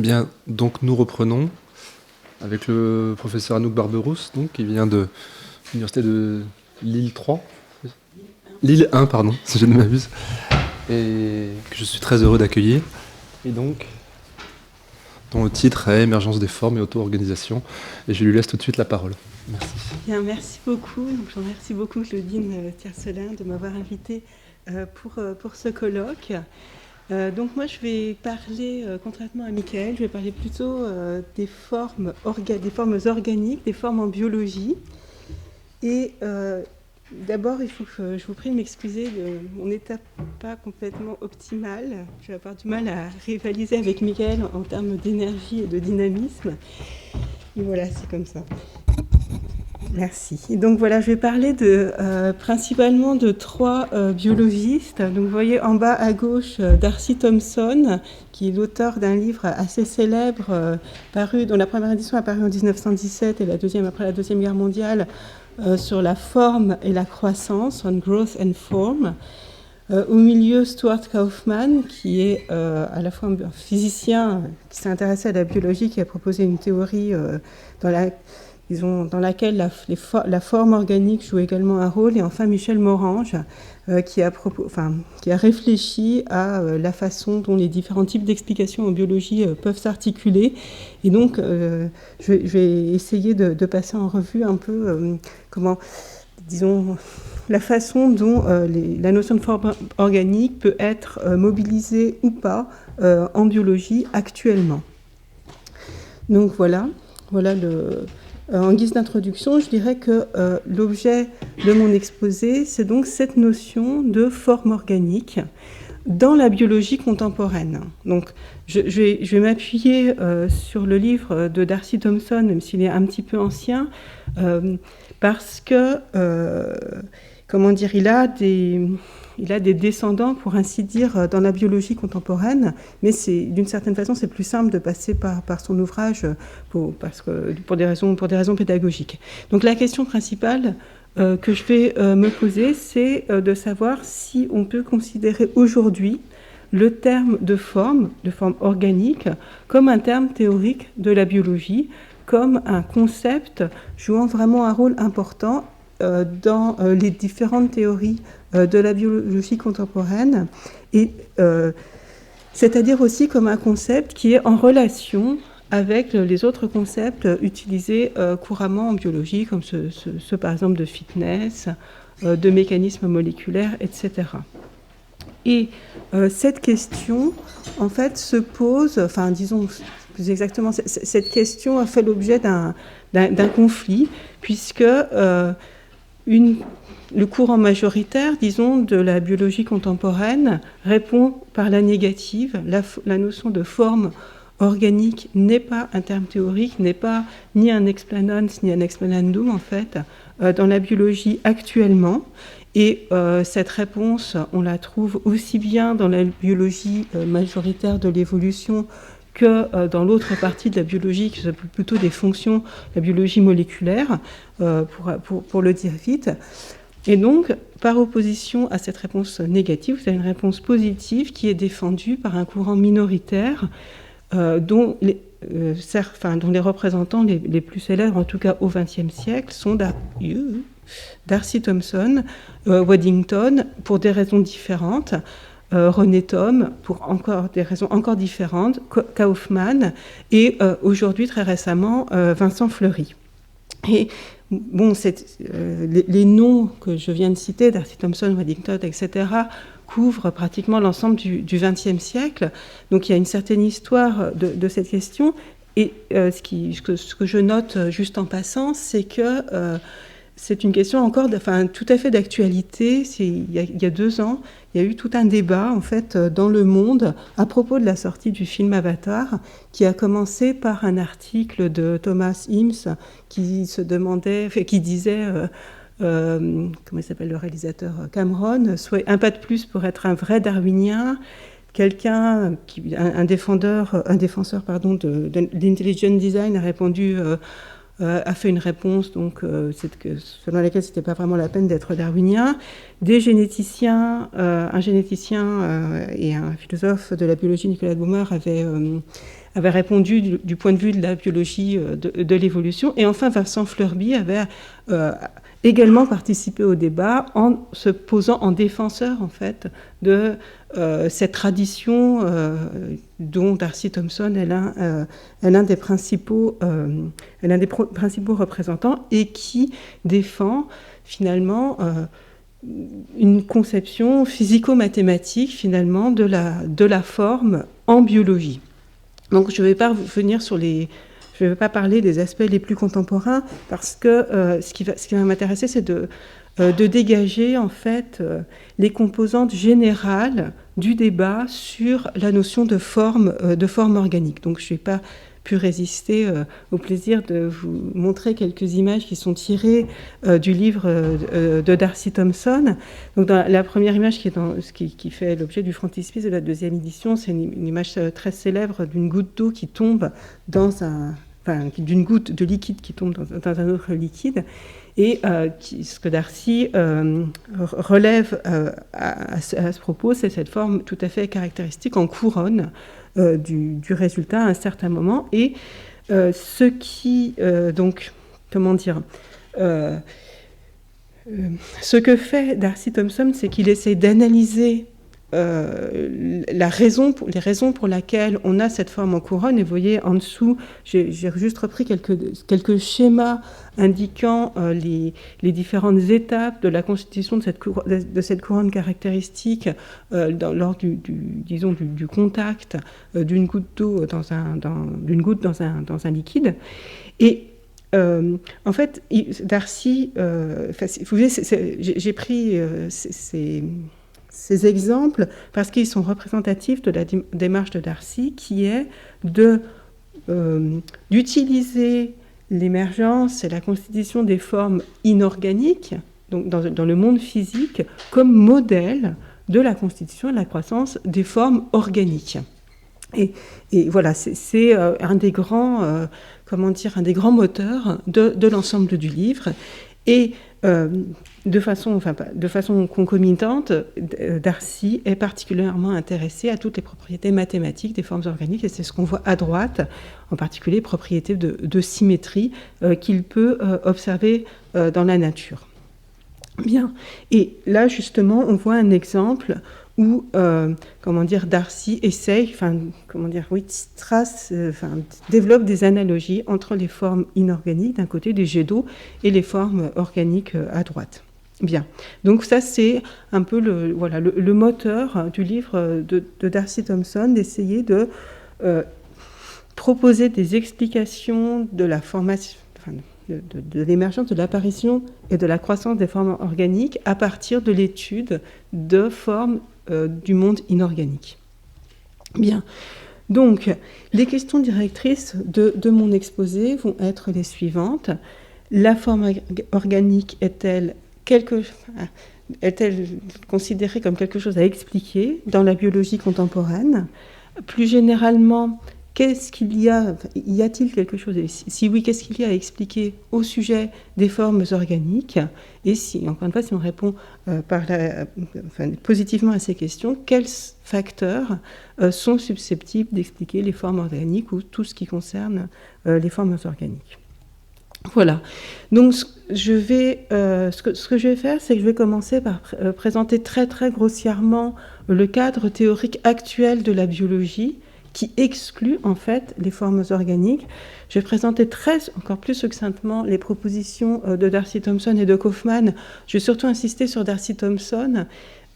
Bien, donc nous reprenons avec le professeur Anouk Barberousse, donc, qui vient de l'université de Lille 3, Lille 1, pardon, si je ne m'abuse, et que je suis très heureux d'accueillir. Et donc, dont le titre est Émergence des formes et auto-organisation. Et je lui laisse tout de suite la parole. Merci. Bien, merci beaucoup. Donc, je remercie beaucoup Claudine Tiercelin de m'avoir invitée pour ce colloque. Donc moi, je vais parler, contrairement à Michael, je vais parler plutôt des formes organiques, des formes en biologie. Et d'abord, il faut que je vous prie de m'excuser de mon état pas complètement optimal. Je vais avoir du mal à rivaliser avec Michael en termes d'énergie et de dynamisme. Et voilà, c'est comme ça. Merci. Et donc voilà, je vais parler principalement de trois biologistes. Donc vous voyez en bas à gauche Darcy Thompson, qui est l'auteur d'un livre assez célèbre, dont la première édition a paru en 1917 et la deuxième après la Deuxième Guerre mondiale, sur la forme et la croissance, on growth and form. Au milieu, Stuart Kauffman, qui est à la fois un physicien qui s'est intéressé à la biologie, qui a proposé une théorie dans laquelle la forme organique joue également un rôle. Et enfin, Michel Morange, qui a réfléchi à la façon dont les différents types d'explications en biologie peuvent s'articuler. Et donc, je vais essayer de passer en revue un peu la façon dont la notion de forme organique peut être mobilisée ou pas en biologie actuellement. Donc voilà en guise d'introduction, je dirais que l'objet de mon exposé, c'est donc cette notion de forme organique dans la biologie contemporaine. Donc, je vais m'appuyer sur le livre de Darcy Thompson, même s'il est un petit peu ancien, parce que, il a des descendants, pour ainsi dire, dans la biologie contemporaine, mais d'une certaine façon, c'est plus simple de passer par son ouvrage pour des raisons pédagogiques. Donc la question principale que je vais me poser, c'est de savoir si on peut considérer aujourd'hui le terme de forme organique, comme un terme théorique de la biologie, comme un concept jouant vraiment un rôle important dans les différentes théories de la biologie contemporaine, et c'est-à-dire aussi comme un concept qui est en relation avec les autres concepts utilisés couramment en biologie, comme ceux par exemple de fitness, de mécanismes moléculaires, etc. Et cette question, en fait, se pose, disons plus exactement, cette question a fait l'objet d'un conflit, puisque le courant majoritaire, disons, de la biologie contemporaine répond par la négative. La notion de forme organique n'est pas un terme théorique, n'est pas ni un explanans ni un explanandum, en fait, dans la biologie actuellement. Et cette réponse, on la trouve aussi bien dans la biologie majoritaire de l'évolution que dans l'autre partie de la biologie, qui s'appelle plutôt des fonctions, la biologie moléculaire, pour le dire vite. Et donc, par opposition à cette réponse négative, vous avez une réponse positive qui est défendue par un courant minoritaire dont les représentants les plus célèbres, en tout cas au XXe siècle, sont Darcy Thompson, Waddington, pour des raisons différentes, René Thom, pour des raisons encore différentes, Kauffman, et aujourd'hui, très récemment, Vincent Fleury. Et bon, les noms que je viens de citer, Darcy Thompson, Waddington, etc., couvrent pratiquement l'ensemble du XXe siècle. Donc il y a une certaine histoire de cette question. Et ce que je note juste en passant, c'est que c'est une question encore tout à fait d'actualité. Il y a 2 ans, il y a eu tout un débat en fait dans le monde à propos de la sortie du film Avatar, qui a commencé par un article de Thomas Himes qui disait comment il s'appelle le réalisateur, Cameron, soit un pas de plus pour être un vrai darwinien, un défenseur de l'intelligent design a répondu a fait une réponse donc, selon laquelle ce n'était pas vraiment la peine d'être darwinien. Des généticiens, un généticien et un philosophe de la biologie, Nicolas Baumer, avait répondu du point de vue de la biologie de l'évolution. Et enfin, Vincent Fleurby avait également participé au débat en se posant en défenseur, en fait, de cette tradition dont D'Arcy Thompson est l'un des principaux représentants et qui défend finalement une conception physico-mathématique finalement de la forme en biologie. Donc je ne vais pas revenir sur je ne vais pas parler des aspects les plus contemporains parce que ce qui va m'intéresser, c'est de dégager en fait les composantes générales du débat sur la notion de forme organique. Donc je n'ai pas pu résister au plaisir de vous montrer quelques images qui sont tirées du livre de D'Arcy Thompson. Donc dans la première image qui fait l'objet du frontispice de la deuxième édition, c'est une image très célèbre d'une goutte d'eau qui tombe d'une goutte de liquide qui tombe dans un autre liquide. Et ce que D'Arcy relève à ce propos, c'est cette forme tout à fait caractéristique en couronne du résultat à un certain moment. Et ce que fait D'Arcy Thompson, c'est qu'il essaie d'analyser les raisons pour lesquelles on a cette forme en couronne. Et vous voyez en dessous, j'ai juste repris quelques schémas indiquant les différentes étapes de la constitution de cette couronne caractéristique lors du contact d'une goutte d'eau dans un liquide. Et en fait, D'Arcy, vous voyez, j'ai pris ces exemples parce qu'ils sont représentatifs de la démarche de D'Arcy, qui est d'utiliser l'émergence et la constitution des formes inorganiques, donc dans le monde physique, comme modèle de la constitution et de la croissance des formes organiques. Et voilà, c'est un des grands moteurs de l'ensemble du livre. Et de façon concomitante, D'Arcy est particulièrement intéressé à toutes les propriétés mathématiques des formes organiques, et c'est ce qu'on voit à droite, en particulier propriétés de symétrie qu'il peut observer dans la nature. Bien, et là justement, on voit un exemple où, D'Arcy développe des analogies entre les formes inorganiques d'un côté des jets d'eau et les formes organiques à droite. Bien, donc ça c'est un peu le moteur du livre de D'Arcy Thompson, d'essayer de proposer des explications de la formation, de l'émergence, de l'apparition et de la croissance des formes organiques à partir de l'étude de formes du monde inorganique. Bien, donc les questions directrices de mon exposé vont être les suivantes. La forme organique est-elle considérée comme quelque chose à expliquer dans la biologie contemporaine? Plus généralement, y a-t-il quelque chose, si oui, qu'est-ce qu'il y a à expliquer au sujet des formes organiques? Et encore une fois, si on répond positivement à ces questions, quels facteurs sont susceptibles d'expliquer les formes organiques ou tout ce qui concerne les formes organiques? Voilà. Donc, ce que je vais faire, c'est que je vais commencer par présenter très, très grossièrement le cadre théorique actuel de la biologie qui exclut en fait les formes organiques. Je vais présenter encore plus succinctement les propositions de D'Arcy Thompson et de Kaufmann. Je vais surtout insister sur D'Arcy Thompson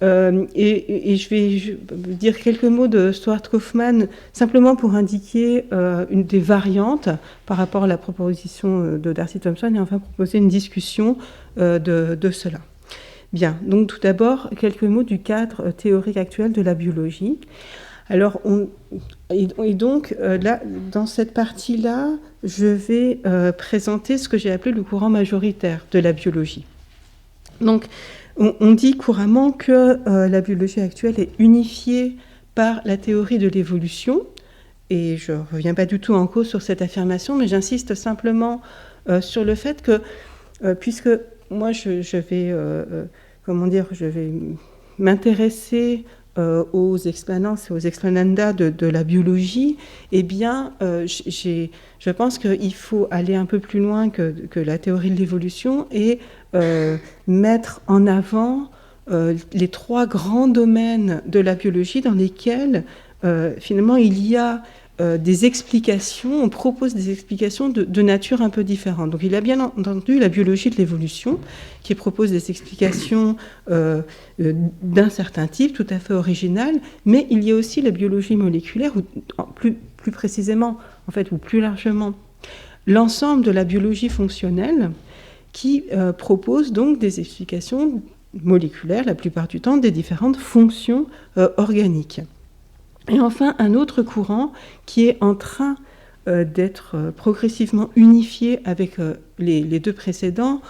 et je vais dire quelques mots de Stuart Kaufmann simplement pour indiquer une des variantes par rapport à la proposition de D'Arcy Thompson et enfin proposer une discussion de cela. Bien, donc tout d'abord quelques mots du cadre théorique actuel de la biologie. Alors, là, dans cette partie-là, je vais présenter ce que j'ai appelé le courant majoritaire de la biologie. Donc, on dit couramment que la biologie actuelle est unifiée par la théorie de l'évolution, et je ne reviens pas du tout en cause sur cette affirmation, mais j'insiste simplement sur le fait que, puisque moi je vais m'intéresser aux explanances et aux explananda de la biologie, eh bien, je pense qu'il faut aller un peu plus loin que la théorie de l'évolution et mettre en avant les 3 grands domaines de la biologie dans lesquels, finalement, il y a des explications, on propose des explications de nature un peu différente. Donc il y a bien entendu la biologie de l'évolution, qui propose des explications d'un certain type, tout à fait originales, mais il y a aussi la biologie moléculaire, ou plus précisément, en fait, ou plus largement, l'ensemble de la biologie fonctionnelle, qui propose donc des explications moléculaires, la plupart du temps, des différentes fonctions organiques. Et enfin, un autre courant qui est en train d'être progressivement unifié avec les 2 précédents,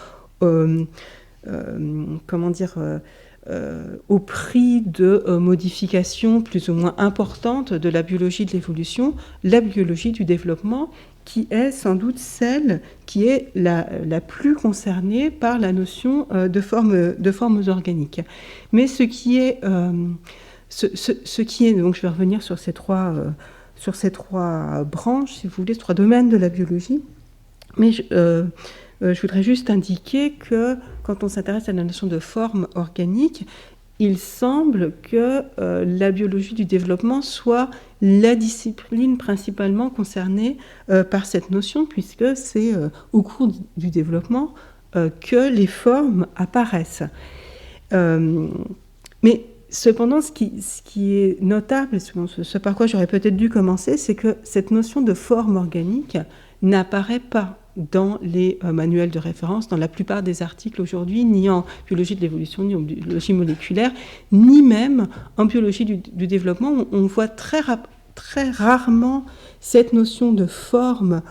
au prix de modifications plus ou moins importantes de la biologie de l'évolution, la biologie du développement, qui est sans doute celle qui est la plus concernée par la notion de formes organiques. Mais ce qui est, donc je vais revenir sur ces trois branches, si vous voulez, 3 domaines de la biologie, mais je voudrais juste indiquer que quand on s'intéresse à la notion de forme organique, il semble que la biologie du développement soit la discipline principalement concernée par cette notion, puisque c'est au cours du développement que les formes apparaissent. Mais cependant, ce qui est notable, ce par quoi j'aurais peut-être dû commencer, c'est que cette notion de forme organique n'apparaît pas dans les manuels de référence, dans la plupart des articles aujourd'hui, ni en biologie de l'évolution, ni en biologie moléculaire, ni même en biologie du développement. On voit très rarement cette notion de forme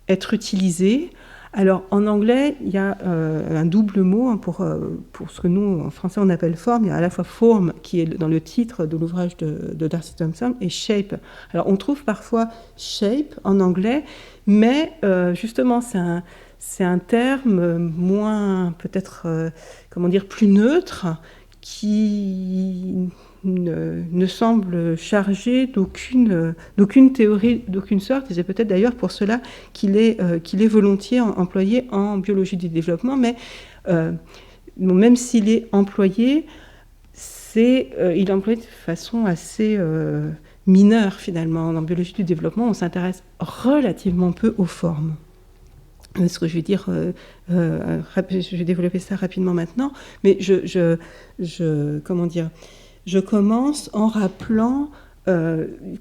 être utilisée. Alors, en anglais, il y a un double mot pour ce que nous, en français, on appelle forme. Il y a à la fois form, qui est dans le titre de l'ouvrage de Darcy Thompson, et shape. Alors, on trouve parfois shape en anglais, mais justement, c'est un terme moins, peut-être, plus neutre, qui ne semble chargé d'aucune théorie, d'aucune sorte, et c'est peut-être d'ailleurs pour cela qu'il est volontiers employé en biologie du développement, mais même s'il est employé, il est employé de façon assez mineure finalement. En biologie du développement, on s'intéresse relativement peu aux formes. Ce que je vais dire, je vais développer ça rapidement maintenant, mais je commence en rappelant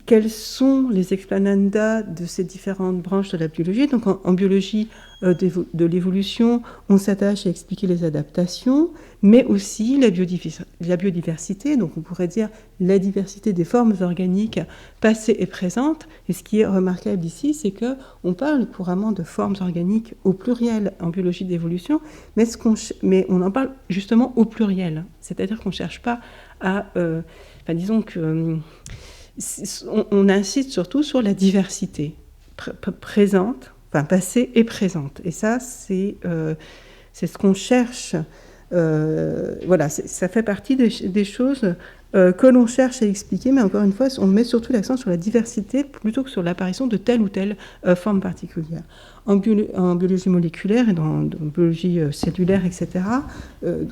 quels sont les explananda de ces différentes branches de la biologie. Donc en biologie de l'évolution, on s'attache à expliquer les adaptations, mais aussi la biodiversité. Donc on pourrait dire la diversité des formes organiques passées et présentes. Et ce qui est remarquable ici, c'est qu'on parle couramment de formes organiques au pluriel en biologie de l'évolution, mais on en parle justement au pluriel. C'est-à-dire qu'on ne cherche pas à... disons que... on insiste surtout sur la diversité présente, passée et présente. Et ça, c'est ce qu'on cherche. Ça fait partie des choses que l'on cherche à expliquer, mais encore une fois, on met surtout l'accent sur la diversité plutôt que sur l'apparition de telle ou telle forme particulière. En biologie moléculaire et dans biologie cellulaire, etc.,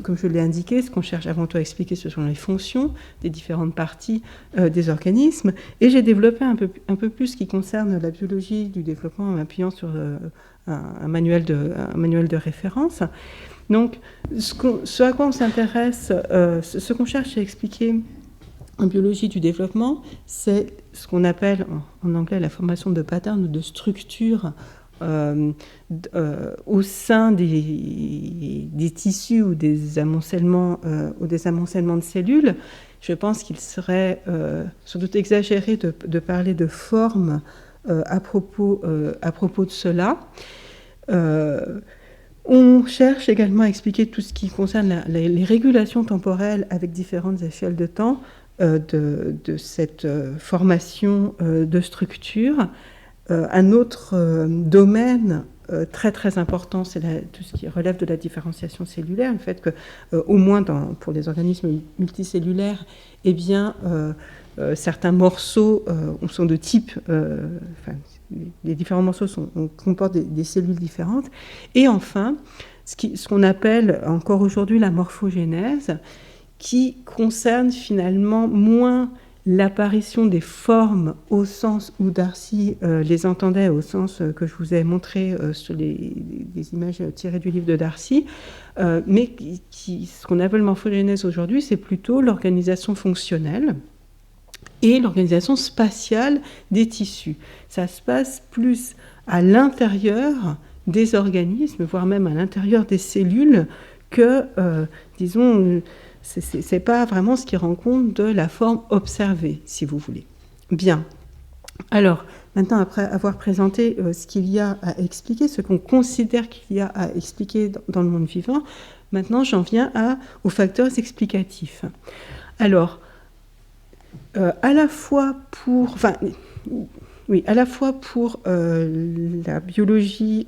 comme je l'ai indiqué, ce qu'on cherche avant tout à expliquer, ce sont les fonctions des différentes parties des organismes. Et j'ai développé un peu plus ce qui concerne la biologie du développement en m'appuyant sur un manuel de référence. Donc, ce à quoi on s'intéresse, ce qu'on cherche à expliquer en biologie du développement, c'est ce qu'on appelle en anglais la formation de patterns ou de structures au sein des tissus ou des amoncellements de cellules. Je pense qu'il serait sans doute exagéré de parler de forme à propos de cela. On cherche également à expliquer tout ce qui concerne les régulations temporelles avec différentes échelles de temps de cette formation de structure. Un autre domaine très très important, c'est tout ce qui relève de la différenciation cellulaire, le fait que, au moins pour les organismes multicellulaires, eh bien, certains morceaux sont de type, les différents morceaux comportent des cellules différentes. Et enfin, ce qu'on appelle encore aujourd'hui la morphogénèse, qui concerne finalement moins l'apparition des formes au sens où Darcy les entendait, au sens que je vous ai montré sur des images tirées du livre de Darcy, mais ce qu'on appelle morphogénèse aujourd'hui, c'est plutôt l'organisation fonctionnelle et l'organisation spatiale des tissus. Ça se passe plus à l'intérieur des organismes, voire même à l'intérieur des cellules, que, disons, c'est pas vraiment ce qui rend compte de la forme observée, si vous voulez. Bien. Alors, maintenant, après avoir présenté ce qu'il y a à expliquer, ce qu'on considère qu'il y a à expliquer dans le monde vivant, maintenant, j'en viens aux facteurs explicatifs. Alors, à la fois pour la biologie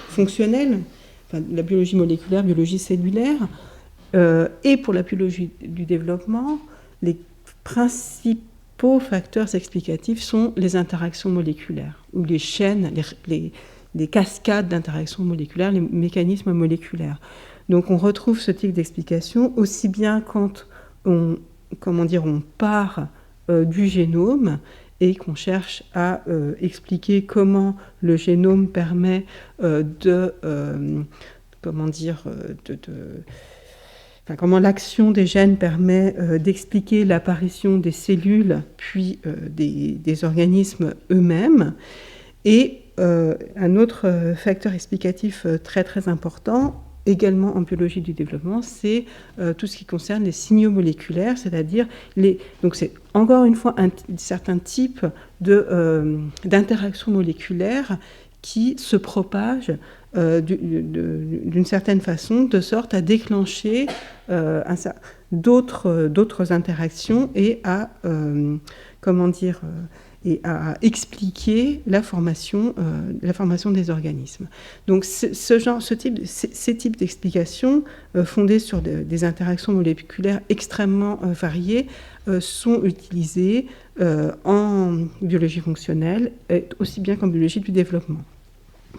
fonctionnelle, la biologie moléculaire, biologie cellulaire, et pour la biologie du développement, les principaux facteurs explicatifs sont les interactions moléculaires, ou les chaînes, les cascades d'interactions moléculaires, les mécanismes moléculaires. Donc on retrouve ce type d'explication aussi bien quand on part du génome et qu'on cherche à expliquer comment le génome permet comment l'action des gènes permet d'expliquer l'apparition des cellules, puis des organismes eux-mêmes. Et un autre facteur explicatif très très important, également en biologie du développement, c'est tout ce qui concerne les signaux moléculaires, c'est-à-dire donc c'est encore une fois un certain type d'interaction moléculaire qui se propage d'une certaine façon, de sorte à déclencher d'autres interactions et à expliquer la formation des organismes. Donc ces types d'explications fondées sur des interactions moléculaires extrêmement variées sont utilisées en biologie fonctionnelle, aussi bien qu'en biologie du développement.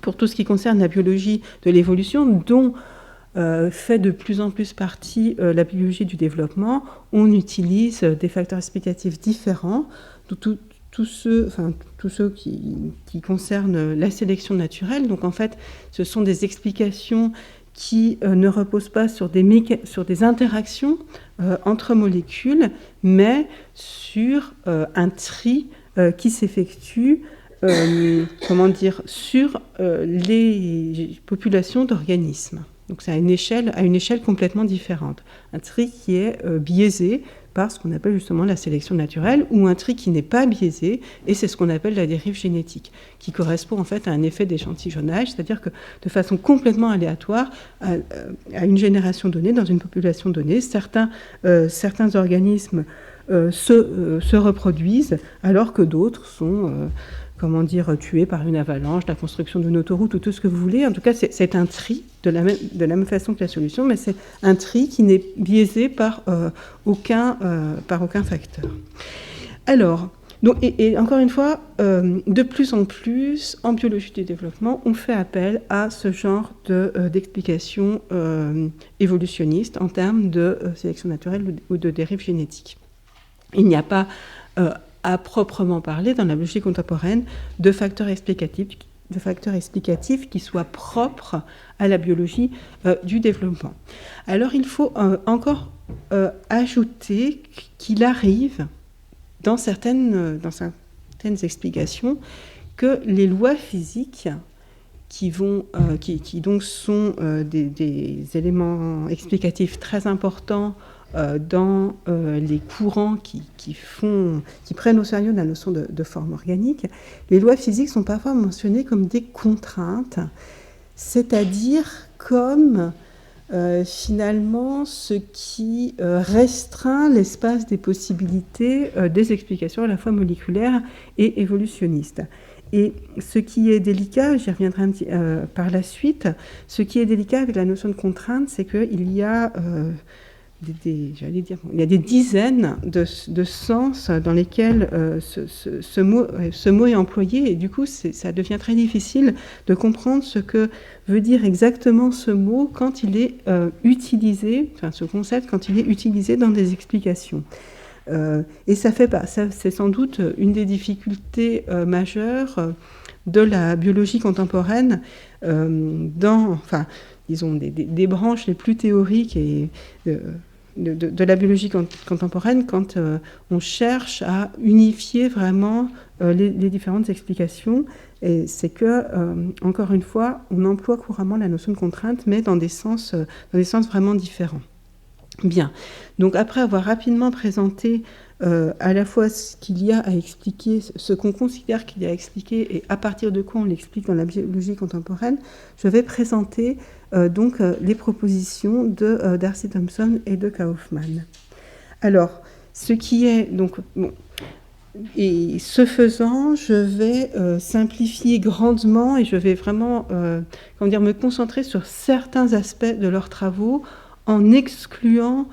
Pour tout ce qui concerne la biologie de l'évolution, dont fait de plus en plus partie la biologie du développement, on utilise des facteurs explicatifs différents, tous ceux qui concernent la sélection naturelle. Donc en fait, ce sont des explications qui ne reposent pas sur des interactions entre molécules, mais sur un tri qui s'effectue sur les populations d'organismes. Donc c'est à une échelle complètement différente. Un tri qui est biaisé par ce qu'on appelle justement la sélection naturelle, ou un tri qui n'est pas biaisé, et c'est ce qu'on appelle la dérive génétique, qui correspond en fait à un effet d'échantillonnage, c'est-à-dire que de façon complètement aléatoire, à une génération donnée, dans une population donnée, certains organismes se reproduisent, alors que d'autres sont tués par une avalanche, la construction d'une autoroute ou tout ce que vous voulez. En tout cas, c'est un tri de la même façon que la solution, mais c'est un tri qui n'est biaisé par aucun facteur. Alors, et encore une fois, de plus en plus, en biologie du développement, on fait appel à ce genre d'explication évolutionniste en termes de sélection naturelle ou de dérive génétique. Il n'y a pas à proprement parler, dans la biologie contemporaine, de facteurs explicatifs qui soient propres à la biologie du développement. Alors, il faut encore ajouter qu'il arrive, dans certaines explications, que les lois physiques qui donc sont des éléments explicatifs très importants dans les courants qui prennent au sérieux la notion de forme organique, les lois physiques sont parfois mentionnées comme des contraintes, c'est-à-dire comme finalement ce qui restreint l'espace des possibilités des explications à la fois moléculaires et évolutionnistes. Et ce qui est délicat, j'y reviendrai par la suite, ce qui est délicat avec la notion de contrainte, c'est qu'il y a il y a des dizaines de sens dans lesquels ce mot est employé, et du coup ça devient très difficile de comprendre ce que veut dire exactement ce mot quand il est utilisé, enfin ce concept quand il est utilisé dans des explications. Et c'est sans doute une des difficultés majeures de la biologie contemporaine disons des branches les plus théoriques de la biologie contemporaine quand on cherche à unifier vraiment les différentes explications. Et c'est que, encore une fois, on emploie couramment la notion de contrainte, mais dans des sens vraiment différents. Bien. Donc après avoir rapidement présenté à la fois ce qu'il y a à expliquer, ce qu'on considère qu'il y a à expliquer et à partir de quoi on l'explique dans la biologie contemporaine, je vais présenter donc les propositions de Darcy Thompson et de Kaufmann. Alors, ce qui est donc bon, et ce faisant, je vais simplifier grandement et je vais vraiment me concentrer sur certains aspects de leurs travaux en excluant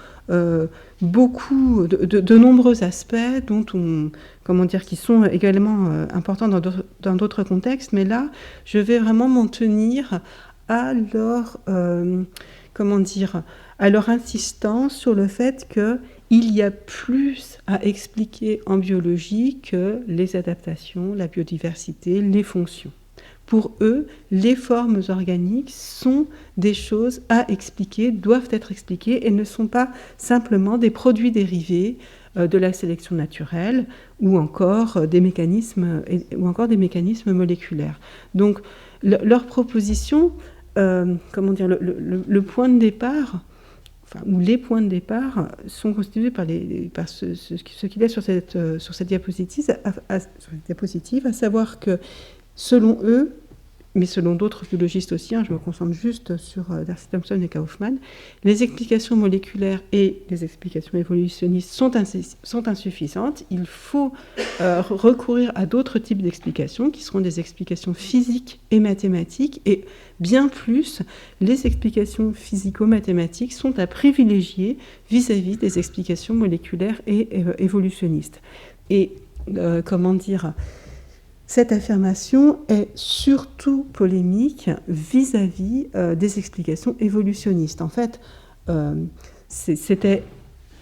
beaucoup de nombreux aspects qui sont également importants dans d'autres contextes, mais là, je vais vraiment m'en tenir à leur insistance sur le fait qu'il y a plus à expliquer en biologie que les adaptations, la biodiversité, les fonctions. Pour eux, les formes organiques sont des choses à expliquer, doivent être expliquées et ne sont pas simplement des produits dérivés de la sélection naturelle ou encore des mécanismes moléculaires. Donc, leur proposition, le point de départ, ou les points de départ sont constitués par ce qu'il y a sur cette diapositive, à savoir que selon eux, mais selon d'autres biologistes aussi, je me concentre juste sur Darcy Thompson et Kaufmann, les explications moléculaires et les explications évolutionnistes sont insuffisantes. Il faut recourir à d'autres types d'explications, qui seront des explications physiques et mathématiques, et bien plus, les explications physico-mathématiques sont à privilégier vis-à-vis des explications moléculaires et évolutionnistes. Et cette affirmation est surtout polémique vis-à-vis des explications évolutionnistes. En fait, c'était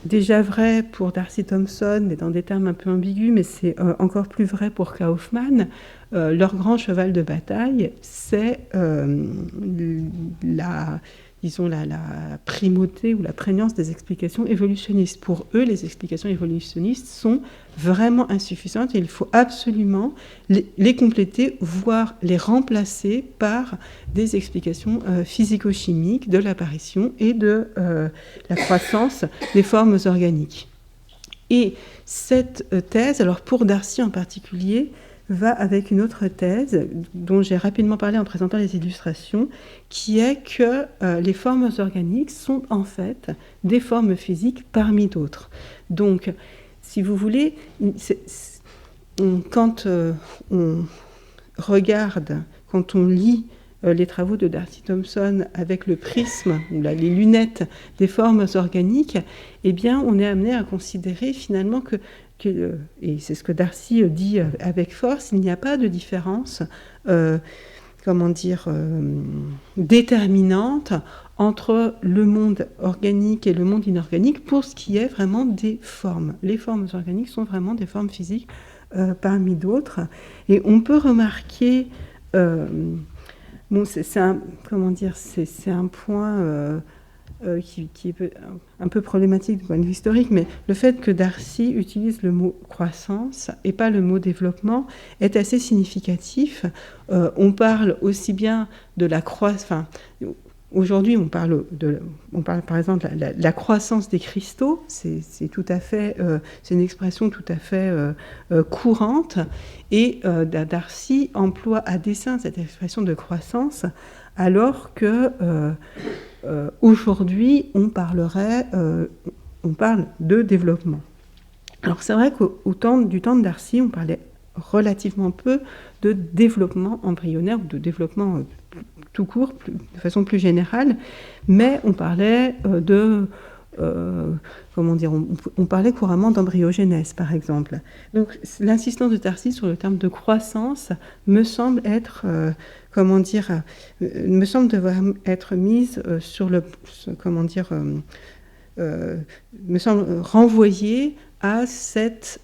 déjà vrai pour Darcy Thompson, mais dans des termes un peu ambigus, mais c'est encore plus vrai pour Kaufmann. Leur grand cheval de bataille, c'est la primauté ou la prégnance des explications évolutionnistes. Pour eux, les explications évolutionnistes sont vraiment insuffisantes et il faut absolument les compléter, voire les remplacer par des explications physico-chimiques de l'apparition et de la croissance des formes organiques. Et cette thèse, alors pour Darcy en particulier, va avec une autre thèse dont j'ai rapidement parlé en présentant les illustrations, qui est que les formes organiques sont en fait des formes physiques parmi d'autres. Donc, si vous voulez, quand on regarde, quand on lit les travaux de Darcy Thompson avec le prisme ou les lunettes des formes organiques, eh bien, on est amené à considérer finalement et c'est ce que Darcy dit avec force, il n'y a pas de différence déterminante entre le monde organique et le monde inorganique pour ce qui est vraiment des formes. Les formes organiques sont vraiment des formes physiques parmi d'autres. Et on peut remarquer, c'est un point qui est un peu problématique du point de vue historique, mais le fait que Darcy utilise le mot croissance et pas le mot développement est assez significatif. On parle aussi bien de la croissance. Aujourd'hui, on parle par exemple de la croissance des cristaux. C'est tout à fait, c'est une expression tout à fait courante. Et Darcy emploie à dessein cette expression de croissance, alors que aujourd'hui, on parle de développement. Alors c'est vrai du temps de Darcy, on parlait relativement peu de développement embryonnaire ou de développement tout court, de façon plus générale, mais on parlait on parlait couramment d'embryogénèse, par exemple. Donc, l'insistance de Darcy sur le terme de croissance me semble devoir être mise sur le, me semble renvoyer à cette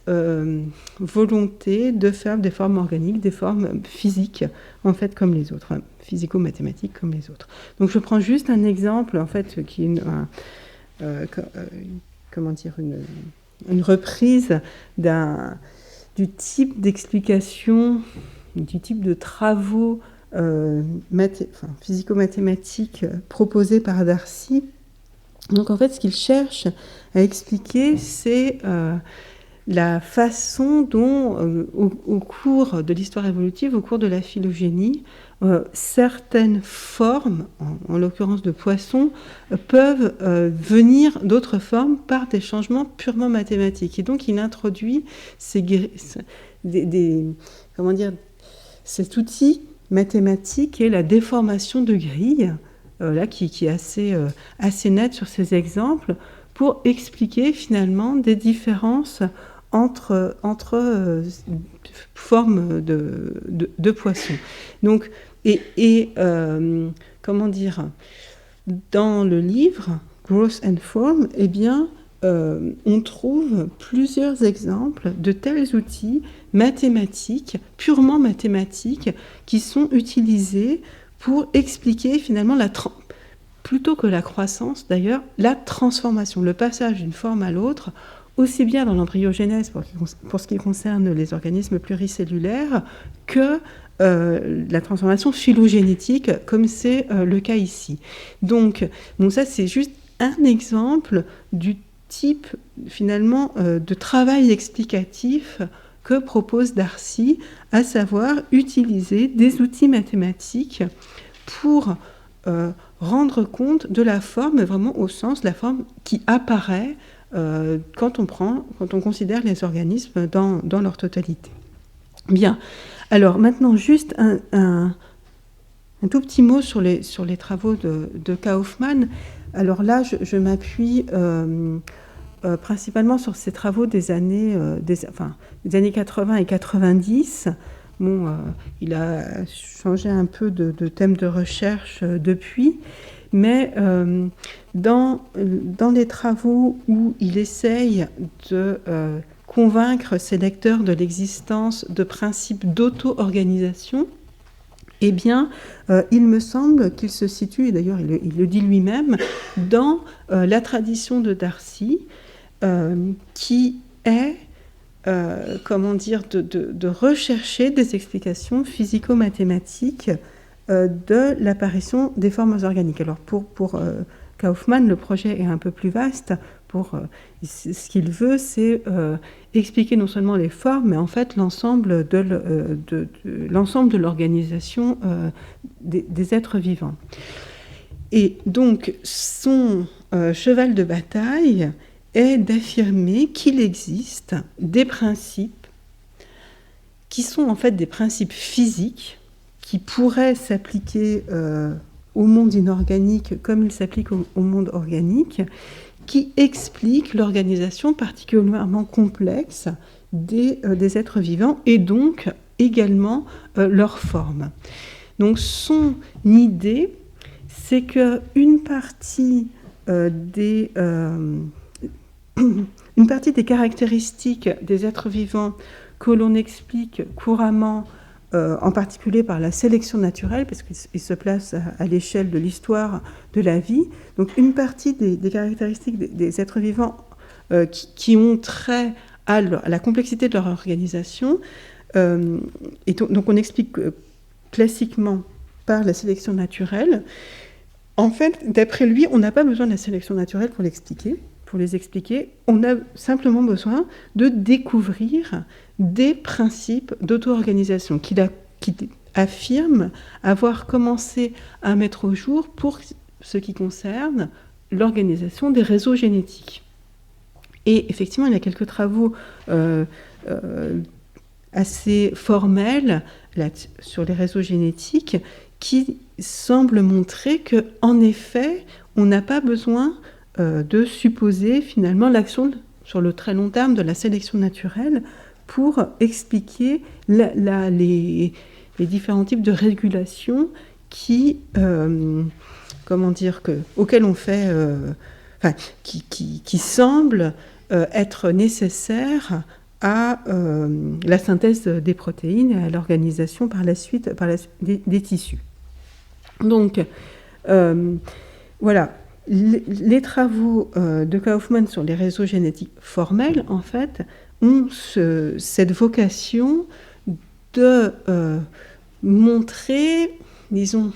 volonté de faire des formes organiques, des formes physiques, en fait, comme les autres, physico-mathématiques comme les autres. Donc, je prends juste un exemple, en fait, qui est une reprise du type d'explication, du type de travaux physico-mathématiques proposés par Darcy. Donc en fait, ce qu'il cherche à expliquer, c'est la façon dont, au cours de l'histoire évolutive, au cours de la phylogénie, certaines formes, en l'occurrence de poissons, peuvent venir d'autres formes par des changements purement mathématiques. Et donc il introduit cet outil mathématique qui est la déformation de grilles, qui est assez nette sur ces exemples, pour expliquer finalement des différences entre formes de poissons. Donc, dans le livre Growth and Form, eh bien, on trouve plusieurs exemples de tels outils mathématiques, purement mathématiques, qui sont utilisés pour expliquer finalement plutôt que la croissance d'ailleurs, la transformation, le passage d'une forme à l'autre, aussi bien dans l'embryogénèse pour ce qui concerne les organismes pluricellulaires que la transformation phylogénétique, comme c'est le cas ici. Donc, ça c'est juste un exemple du type finalement de travail explicatif que propose Darcy, à savoir utiliser des outils mathématiques pour rendre compte de la forme, vraiment au sens de la forme qui apparaît quand on considère les organismes dans leur totalité. Bien. Alors maintenant, juste un tout petit mot sur les travaux de Kaufmann. Alors là, je m'appuie principalement sur ces travaux des années 80 et 90. Il a changé un peu de thème de recherche depuis, mais dans les travaux où il essaye de convaincre ses lecteurs de l'existence de principes d'auto-organisation, eh bien, il me semble qu'il se situe, et d'ailleurs il le dit lui-même, dans la tradition de Darcy, qui est de rechercher des explications physico-mathématiques de l'apparition des formes organiques. Alors pour Kaufmann, le projet est un peu plus vaste. Ce qu'il veut, c'est expliquer non seulement les formes, mais en fait l'ensemble de l'organisation des êtres vivants. Et donc son cheval de bataille est d'affirmer qu'il existe des principes qui sont en fait des principes physiques qui pourraient s'appliquer au monde inorganique comme ils s'appliquent au monde organique, qui expliquent l'organisation particulièrement complexe des êtres vivants et donc également leur forme. Donc son idée, c'est qu'une partie des caractéristiques des êtres vivants que l'on explique couramment, en particulier par la sélection naturelle, parce qu'il se place à l'échelle de l'histoire de la vie. Donc une partie des caractéristiques des êtres vivants qui ont trait à la complexité de leur organisation, et donc on explique classiquement par la sélection naturelle. En fait, d'après lui, on n'a pas besoin de la sélection naturelle pour les expliquer, on a simplement besoin de découvrir des principes d'auto-organisation qu'il affirme avoir commencé à mettre au jour pour ce qui concerne l'organisation des réseaux génétiques. Et effectivement, il y a quelques travaux assez formelle sur les réseaux génétiques qui semble montrer qu'en effet, on n'a pas besoin de supposer finalement l'action sur le très long terme de la sélection naturelle pour expliquer les différents types de régulation auxquels on fait, qui semblent être nécessaires à la synthèse des protéines et à l'organisation par la suite des tissus. Donc, voilà, les travaux de Kaufmann sur les réseaux génétiques formels, en fait, ont cette vocation de montrer, disons,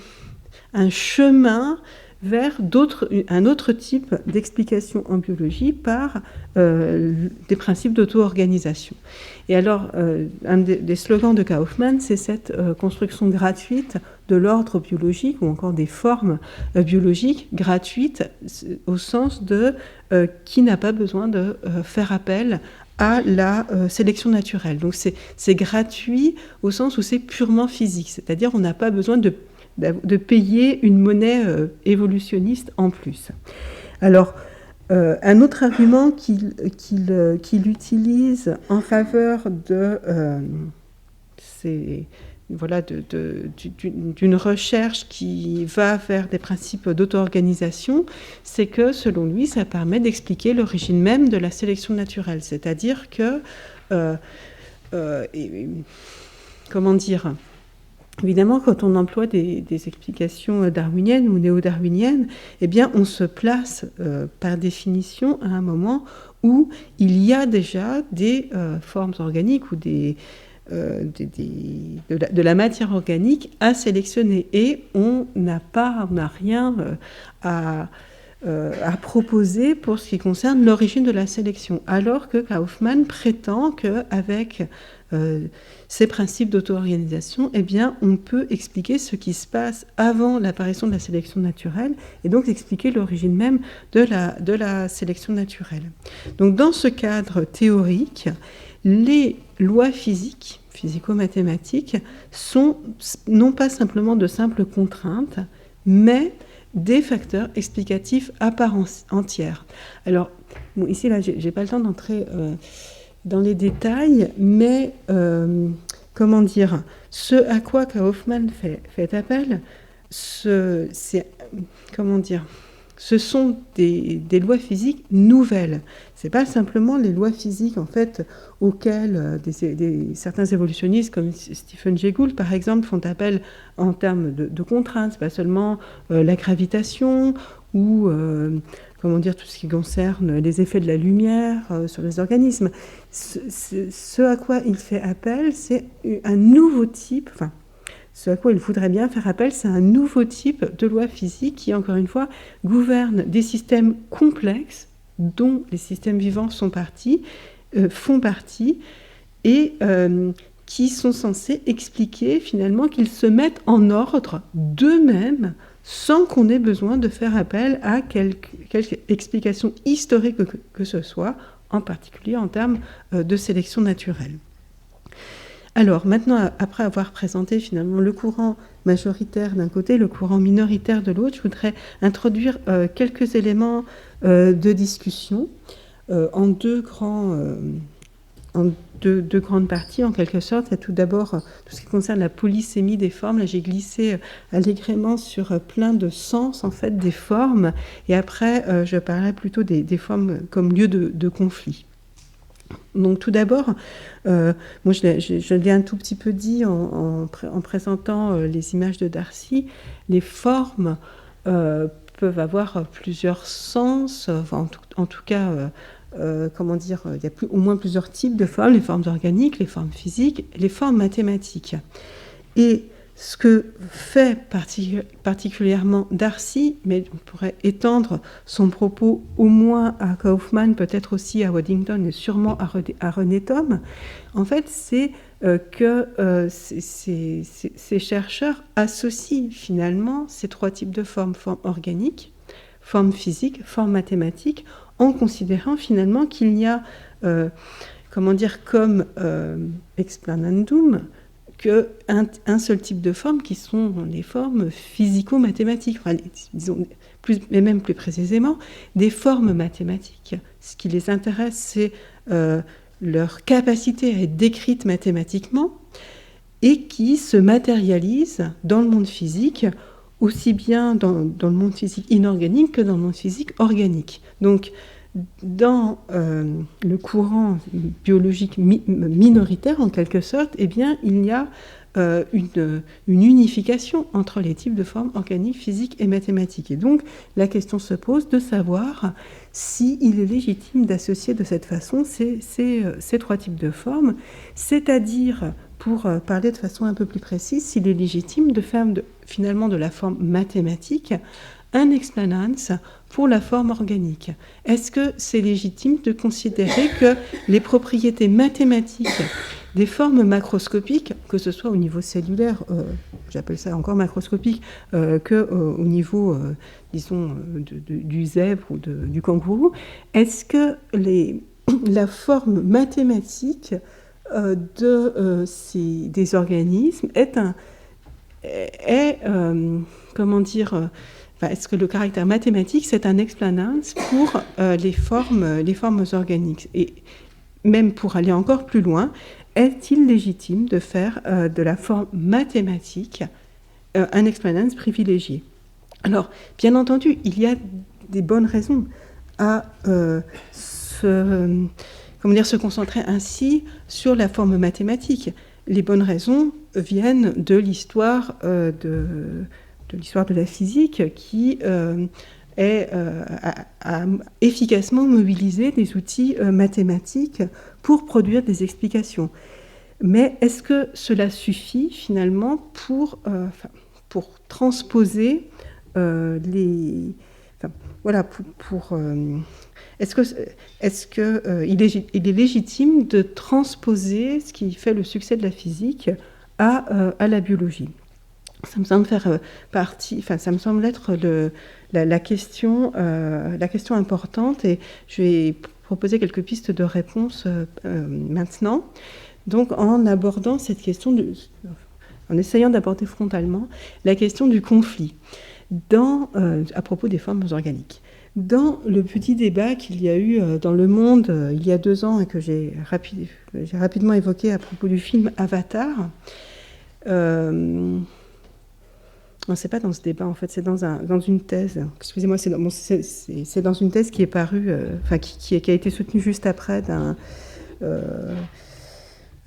un chemin vers un autre type d'explication en biologie par des principes d'auto-organisation. Et alors, un des slogans de Kaufmann, c'est cette construction gratuite de l'ordre biologique, ou encore des formes biologiques gratuites, au sens de qui n'a pas besoin de faire appel à la sélection naturelle. Donc c'est gratuit au sens où c'est purement physique, c'est-à-dire on n'a pas besoin de payer une monnaie évolutionniste en plus. Alors, un autre argument qu'il utilise en faveur d'une recherche qui va vers des principes d'auto-organisation, c'est que, selon lui, ça permet d'expliquer l'origine même de la sélection naturelle. C'est-à-dire que, évidemment, quand on emploie des explications darwiniennes ou néo-darwiniennes, eh bien, on se place, par définition, à un moment où il y a déjà des formes organiques ou de la matière organique à sélectionner. Et on n'a rien à proposer pour ce qui concerne l'origine de la sélection. Alors que Kaufmann prétend qu'avec ces principes d'auto-organisation, eh bien, on peut expliquer ce qui se passe avant l'apparition de la sélection naturelle et donc expliquer l'origine même de la sélection naturelle. Donc, dans ce cadre théorique, les lois physico-mathématiques, sont non pas simplement de simples contraintes, mais des facteurs explicatifs à part entière. Alors, ici, là, j'ai pas le temps d'entrer dans les détails, mais ce à quoi Kaufmann fait appel, ce sont des lois physiques nouvelles. C'est pas simplement les lois physiques en fait auxquelles certains évolutionnistes comme Stephen Jay Gould par exemple font appel en termes de contraintes. C'est pas seulement la gravitation ou tout ce qui concerne les effets de la lumière sur les organismes. Ce à quoi il fait appel, c'est un nouveau type. Ce à quoi il voudrait bien faire appel, c'est un nouveau type de loi physique qui, encore une fois, gouverne des systèmes complexes dont les systèmes vivants font partie, et qui sont censés expliquer finalement qu'ils se mettent en ordre d'eux-mêmes sans qu'on ait besoin de faire appel à quelque explication historique que ce soit, en particulier en termes de sélection naturelle. Alors maintenant, après avoir présenté finalement le courant majoritaire d'un côté, le courant minoritaire de l'autre, je voudrais introduire quelques éléments de discussion en deux grandes parties, en quelque sorte. Il y a tout d'abord tout ce qui concerne la polysémie des formes. Là, j'ai glissé allègrement sur plein de sens, en fait, des formes. Et après, je parlerai plutôt des formes comme lieu de conflit. Donc tout d'abord, je l'ai un tout petit peu dit en présentant les images de Darcy, les formes peuvent avoir plusieurs sens, en tout cas, il y a au moins plusieurs types de formes, les formes organiques, les formes physiques, les formes mathématiques. Et ce que fait particulièrement Darcy, mais on pourrait étendre son propos au moins à Kaufmann, peut-être aussi à Waddington et sûrement à René Thom, en fait, c'est que ces chercheurs associent finalement ces trois types de formes organiques, formes physiques, formes mathématiques, en considérant finalement qu'il y a comme explanandum qu'un seul type de forme qui sont les formes physico-mathématiques, enfin, disons, mais même plus précisément, des formes mathématiques. Ce qui les intéresse, c'est leur capacité à être décrite mathématiquement et qui se matérialisent dans le monde physique, aussi bien dans le monde physique inorganique que dans le monde physique organique. Donc, dans le courant biologique minoritaire, en quelque sorte, eh bien, il y a une unification entre les types de formes organiques, physiques et mathématiques. Et donc, la question se pose de savoir s'il est légitime d'associer de cette façon ces trois types de formes, c'est-à-dire, pour parler de façon un peu plus précise, s'il est légitime de faire finalement de la forme mathématique un explanans pour la forme organique. Est-ce que c'est légitime de considérer que les propriétés mathématiques des formes macroscopiques, que ce soit au niveau cellulaire, j'appelle ça encore macroscopique, qu'au niveau, disons, du zèbre ou du kangourou, est-ce que la forme mathématique des organismes est-ce que le caractère mathématique, c'est un explanans pour les formes organiques? Et même pour aller encore plus loin, est-il légitime de faire de la forme mathématique un explanans privilégié? Alors, bien entendu, il y a des bonnes raisons à se concentrer ainsi sur la forme mathématique. Les bonnes raisons viennent de l'histoire de la physique qui a efficacement mobilisé des outils mathématiques pour produire des explications. Mais est-ce que cela suffit finalement pour transposer il est légitime de transposer ce qui fait le succès de la physique à la biologie? Ça me semble faire ça me semble être la question importante, et je vais proposer quelques pistes de réponse maintenant. Donc, en abordant cette question, en essayant d'aborder frontalement la question du conflit à propos des formes organiques. Dans le petit débat qu'il y a eu dans Le Monde il y a 2 ans et que j'ai rapidement évoqué à propos du film Avatar, non, c'est pas dans ce débat, en fait, c'est dans une thèse. Excusez-moi, c'est dans une thèse qui est parue, qui a été soutenue juste après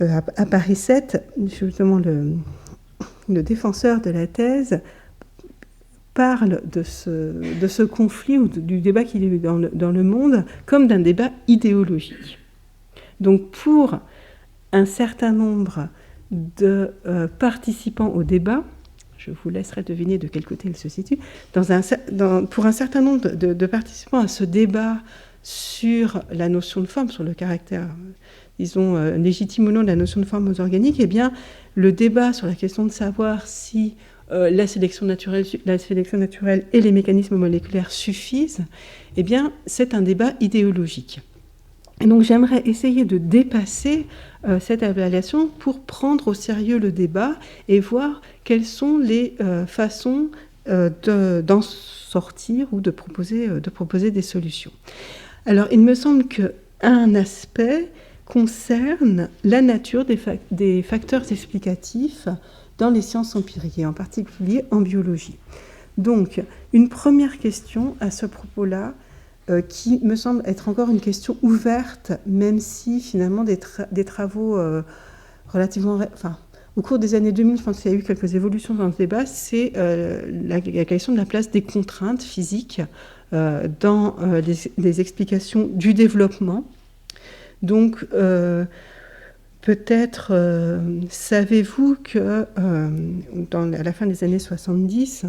à Paris 7. Justement, le défenseur de la thèse parle de ce conflit ou du débat qu'il y a eu dans le monde comme d'un débat idéologique. Donc, pour un certain nombre de participants au débat, je vous laisserai deviner de quel côté il se situe, pour un certain nombre de participants à ce débat sur la notion de forme, sur le caractère, disons, légitime ou non de la notion de forme organique, eh bien, le débat sur la question de savoir si la sélection naturelle et les mécanismes moléculaires suffisent, eh bien, c'est un débat idéologique. Et donc, j'aimerais essayer de dépasser cette évaluation pour prendre au sérieux le débat et voir quelles sont les façons d'en sortir ou de proposer des solutions. Alors, il me semble qu'un aspect concerne la nature des facteurs explicatifs dans les sciences empiriques, et en particulier en biologie. Donc, une première question à ce propos-là, qui me semble être encore une question ouverte, même si finalement des travaux relativement... au cours des années 2000, je pense qu'il y a eu quelques évolutions dans ce débat, c'est la question de la place des contraintes physiques dans les explications du développement. Donc, peut-être savez-vous que à la fin des années 70,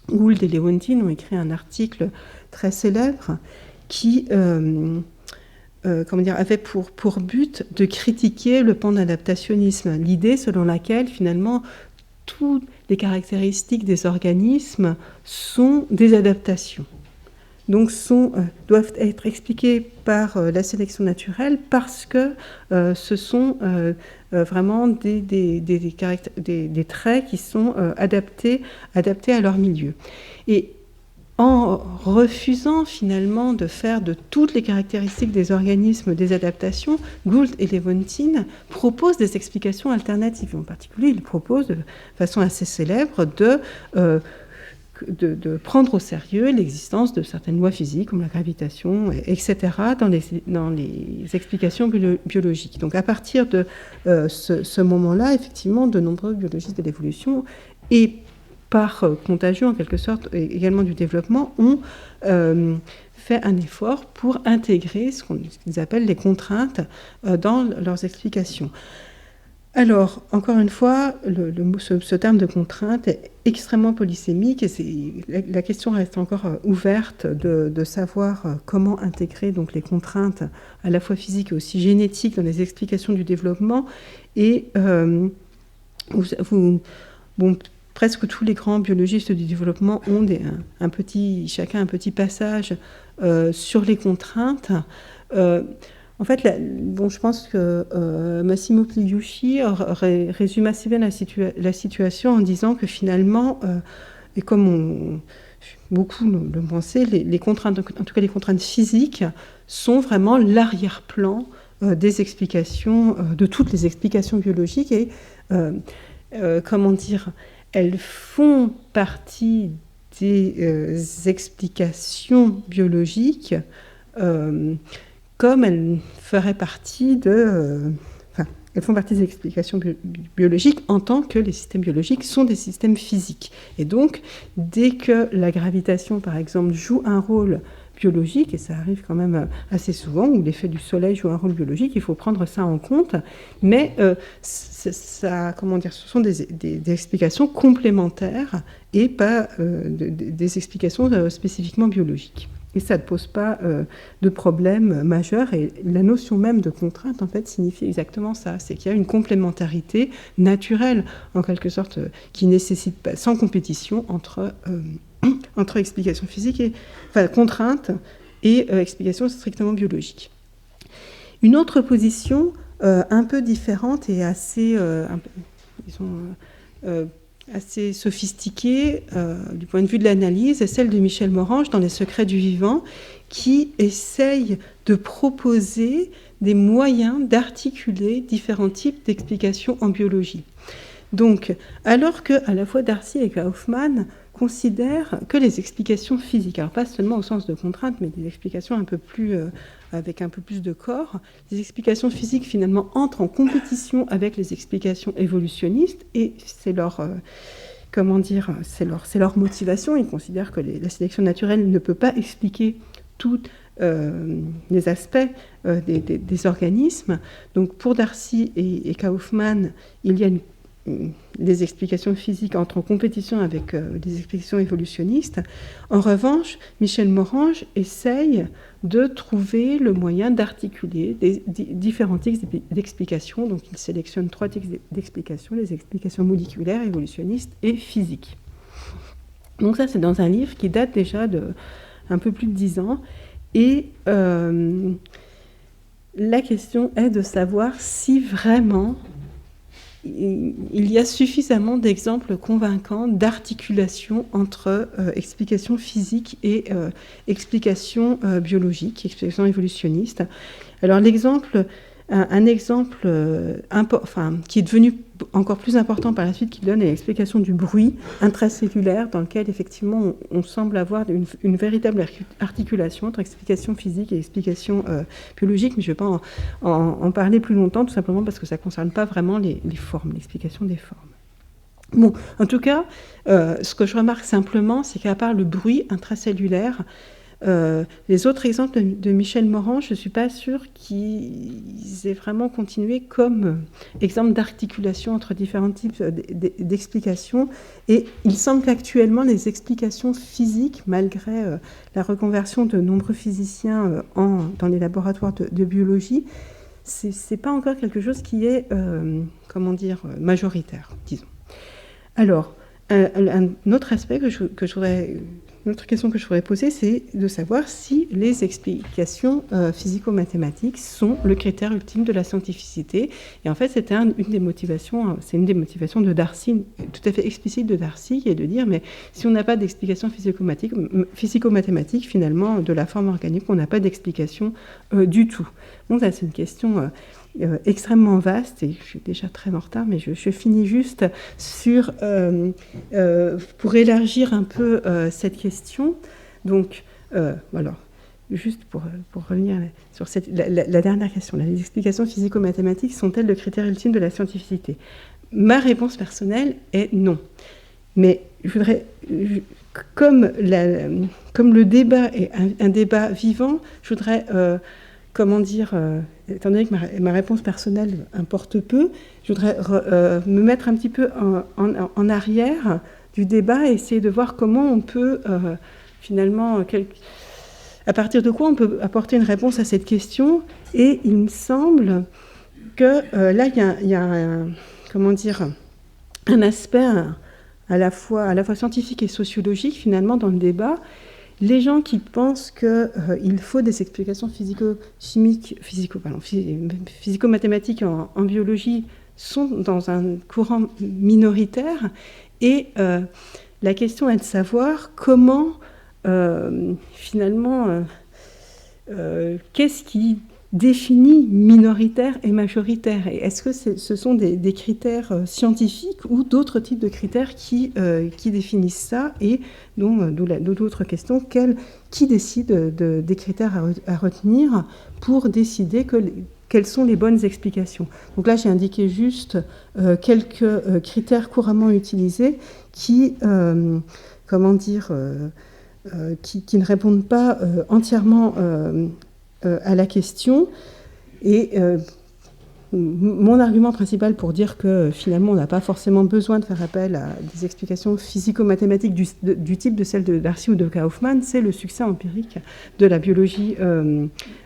Gould et Lewontin ont écrit un article très célèbre qui avait pour but de critiquer le pan-adaptationnisme, l'idée selon laquelle finalement toutes les caractéristiques des organismes sont des adaptations. donc doivent être expliqués par la sélection naturelle parce que ce sont vraiment des traits qui sont adaptés à leur milieu. Et en refusant finalement de faire de toutes les caractéristiques des organismes des adaptations, Gould et Lewontin proposent des explications alternatives. En particulier, ils proposent de façon assez célèbre de prendre au sérieux l'existence de certaines lois physiques comme la gravitation, etc., dans les explications biologiques. Donc à partir de ce moment-là, effectivement, de nombreux biologistes de l'évolution et par contagion en quelque sorte également du développement ont fait un effort pour intégrer ce qu'ils appellent les contraintes dans leurs explications. Alors, encore une fois, ce terme de contrainte est extrêmement polysémique et la question reste encore ouverte de savoir comment intégrer donc, les contraintes à la fois physiques et aussi génétiques dans les explications du développement. Et presque tous les grands biologistes du développement ont chacun un petit passage sur les contraintes. En fait, je pense que Massimo Pliucci résume assez bien la situation en disant que finalement, et comme beaucoup le pensaient, les contraintes, en tout cas les contraintes physiques, sont vraiment l'arrière-plan des explications, de toutes les explications biologiques. Et elles font partie des explications biologiques comme elles feraient partie elles font partie des explications biologiques en tant que les systèmes biologiques sont des systèmes physiques. Et donc, dès que la gravitation, par exemple, joue un rôle biologique, et ça arrive quand même assez souvent, où l'effet du soleil joue un rôle biologique, il faut prendre ça en compte, mais ce sont des explications complémentaires et pas des explications spécifiquement biologiques. Et ça ne pose pas de problème majeur. Et la notion même de contrainte, en fait, signifie exactement ça. C'est qu'il y a une complémentarité naturelle, en quelque sorte, qui nécessite pas, sans compétition entre explications physiques contraintes et explications strictement biologiques. Une autre position un peu différente et assez sophistiquée du point de vue de l'analyse est celle de Michel Morange dans Les Secrets du vivant, qui essaye de proposer des moyens d'articuler différents types d'explications en biologie. Donc, alors que à la fois Darcy et Kaufmann considèrent que les explications physiques, alors pas seulement au sens de contrainte, mais des explications avec un peu plus de corps, les explications physiques finalement entrent en compétition avec les explications évolutionnistes, et c'est leur motivation. Ils considèrent que la sélection naturelle ne peut pas expliquer tous les aspects des organismes. Donc pour Darcy et Kaufmann, il y a les explications physiques entrent en compétition avec des explications évolutionnistes. En revanche, Michel Morange essaye de trouver le moyen d'articuler différents types d'explications. Donc il sélectionne 3 types d'explications, les explications moléculaires, évolutionnistes et physiques. Donc ça, c'est dans un livre qui date déjà de un peu plus de 10 ans. Et la question est de savoir si vraiment il y a suffisamment d'exemples convaincants d'articulation entre explications physiques et explications biologiques, explications évolutionnistes. Alors un exemple qui est devenu encore plus important par la suite, qui donne l'explication du bruit intracellulaire, dans lequel effectivement on semble avoir une véritable articulation entre explication physique et explication biologique, mais je ne vais pas en parler plus longtemps, tout simplement parce que ça ne concerne pas vraiment les formes, l'explication des formes. Bon, en tout cas, ce que je remarque simplement, c'est qu'à part le bruit intracellulaire, les autres exemples de Michel Morange, je ne suis pas sûre qu'ils aient vraiment continué comme exemple d'articulation entre différents types d'explications. Et il semble qu'actuellement, les explications physiques, malgré la reconversion de nombreux physiciens dans les laboratoires de biologie, ce n'est pas encore quelque chose qui est, majoritaire, disons. Alors, un autre aspect que je voudrais une autre question que je pourrais poser, c'est de savoir si les explications physico-mathématiques sont le critère ultime de la scientificité. Et en fait, c'était une des motivations de Darcy, tout à fait explicite de Darcy, qui est de dire, mais si on n'a pas d'explication physico-mathématique, finalement, de la forme organique, on n'a pas d'explication du tout. Bon, ça, c'est une question extrêmement vaste, et je suis déjà très en retard, mais je finis juste sur, pour élargir un peu cette question. Donc, alors, juste pour revenir sur la dernière question, les explications physico-mathématiques sont-elles le critère ultime de la scientificité? Ma réponse personnelle est non. Mais je voudrais, comme le débat est un débat vivant, je voudrais... étant donné que ma réponse personnelle importe peu, je voudrais me mettre un petit peu en arrière du débat et essayer de voir comment on peut finalement, à partir de quoi on peut apporter une réponse à cette question. Et il me semble que là, il y a un aspect à la fois scientifique et sociologique finalement dans le débat. Les gens qui pensent qu'il faut des explications physico-mathématiques en biologie sont dans un courant minoritaire. Et la question est de savoir comment, finalement, qu'est-ce qui définit minoritaire et majoritaire? Et est-ce que ce sont des critères scientifiques ou d'autres types de critères qui définissent ça? Et d'où l'autre question, qui décide des critères à retenir pour décider quelles sont les bonnes explications? Donc là, j'ai indiqué juste quelques critères couramment utilisés qui ne répondent pas entièrement à la question. Et mon argument principal pour dire que finalement on n'a pas forcément besoin de faire appel à des explications physico-mathématiques du type de celles de Darcy ou de Kaufmann, c'est le succès empirique de la biologie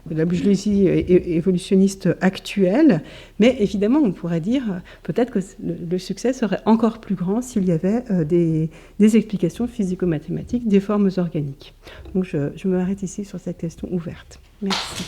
évolutionniste actuelle. Mais évidemment, on pourrait dire peut-être que le succès serait encore plus grand s'il y avait des explications physico-mathématiques des formes organiques. Donc je m'arrête ici sur cette question ouverte. Merci.